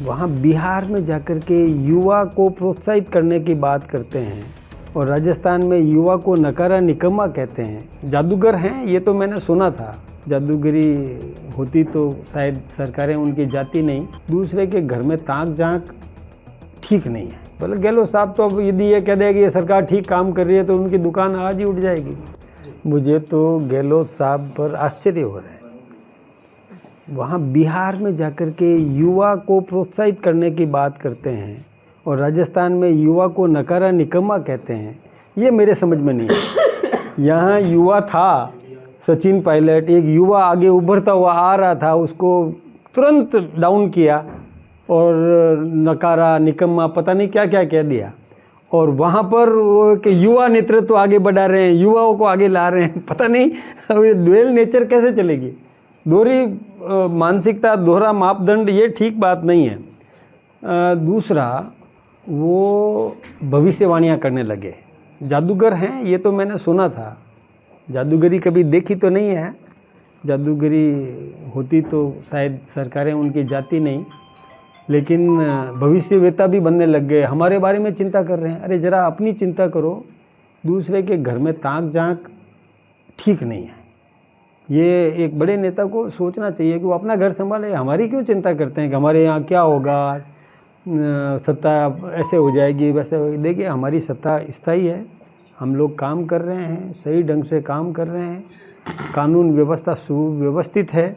वहाँ बिहार में जाकर के युवा को प्रोत्साहित करने की बात करते हैं और राजस्थान में युवा को नकारा निकम्मा कहते हैं। जादूगर हैं ये तो मैंने सुना था, जादूगरी होती तो शायद सरकारें उनकी जाती नहीं। दूसरे के घर में ताक झांक ठीक नहीं है। बोले गहलोत साहब तो अब यदि ये कह दें कि ये सरकार ठीक काम कर रही है तो उनकी दुकान आज ही उठ जाएगी। मुझे तो गहलोत साहब पर आश्चर्य हो रहा है। वहाँ बिहार में जाकर के युवा को प्रोत्साहित करने की बात करते हैं और राजस्थान में युवा को नकारा निकम्मा कहते हैं। ये मेरे समझ में नहीं है। यहाँ युवा था, सचिन पायलट एक युवा आगे उभरता हुआ आ रहा था, उसको तुरंत डाउन किया और नकारा निकम्मा पता नहीं क्या क्या कह दिया। और वहाँ पर वो कि युवा नेतृत्व आगे बढ़ा रहे हैं, युवाओं को आगे ला रहे हैं। पता नहीं ड्यूअल नेचर कैसे चलेगी, दोहरी मानसिकता, दोहरा मापदंड, ये ठीक बात नहीं है। दूसरा, वो भविष्यवाणियाँ करने लगे। जादूगर हैं ये तो मैंने सुना था, जादूगरी कभी देखी तो नहीं है। जादूगरी होती तो शायद सरकारें उनकी जाती नहीं, लेकिन भविष्यवेता भी बनने लग गए, हमारे बारे में चिंता कर रहे हैं। अरे ज़रा अपनी चिंता करो, दूसरे के घर में ताक झांक ठीक नहीं है। ये एक बड़े नेता को सोचना चाहिए कि वो अपना घर संभाले। हमारी क्यों चिंता करते हैं कि हमारे यहाँ क्या होगा, सत्ता ऐसे हो जाएगी वैसे होगी। देखिए हमारी सत्ता स्थायी है, हम लोग काम कर रहे हैं, सही ढंग से काम कर रहे हैं, कानून व्यवस्था सुव्यवस्थित है,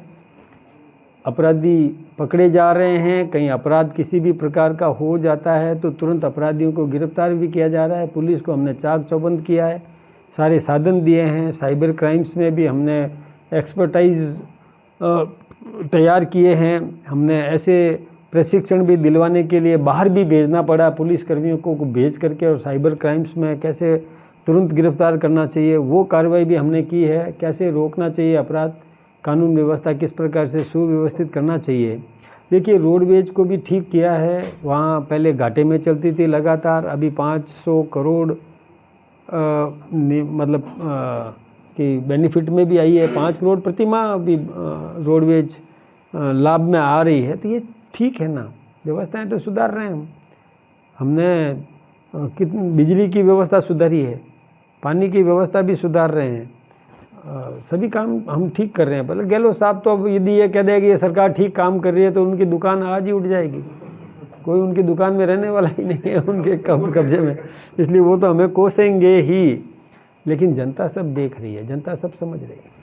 अपराधी पकड़े जा रहे हैं। कहीं अपराध किसी भी प्रकार का हो जाता है तो तुरंत अपराधियों को गिरफ्तार भी किया जा रहा है। पुलिस को हमने चाक चौबंद किया है, सारे साधन दिए हैं। साइबर क्राइम्स में भी हमने एक्सपर्टाइज तैयार किए हैं। हमने ऐसे प्रशिक्षण भी दिलवाने के लिए बाहर भी भेजना पड़ा पुलिसकर्मियों को भेज करके, और साइबर क्राइम्स में कैसे तुरंत गिरफ्तार करना चाहिए वो कार्रवाई भी हमने की है। कैसे रोकना चाहिए अपराध, कानून व्यवस्था किस प्रकार से सुव्यवस्थित करना चाहिए। देखिए रोडवेज को भी ठीक किया है। वहाँ पहले घाटे में चलती थी लगातार, अभी 500 करोड़ कि बेनिफिट में भी आई है। 5 करोड़ प्रति माह अभी रोडवेज लाभ में आ रही है। तो ये ठीक है ना, व्यवस्थाएं तो सुधार रहे हैं हम। हमने कितनी बिजली की व्यवस्था सुधारी है, पानी की व्यवस्था भी सुधार रहे हैं, सभी काम हम ठीक कर रहे हैं। बोले गहलोत साहब तो अब यदि ये कह दें कि ये सरकार ठीक काम कर रही है तो उनकी दुकान आज ही उठ जाएगी। कोई उनकी दुकान में रहने वाला ही नहीं है उनके कब्जे में, इसलिए वो तो हमें कोसेंगे ही। लेकिन जनता सब देख रही है, जनता सब समझ रही है।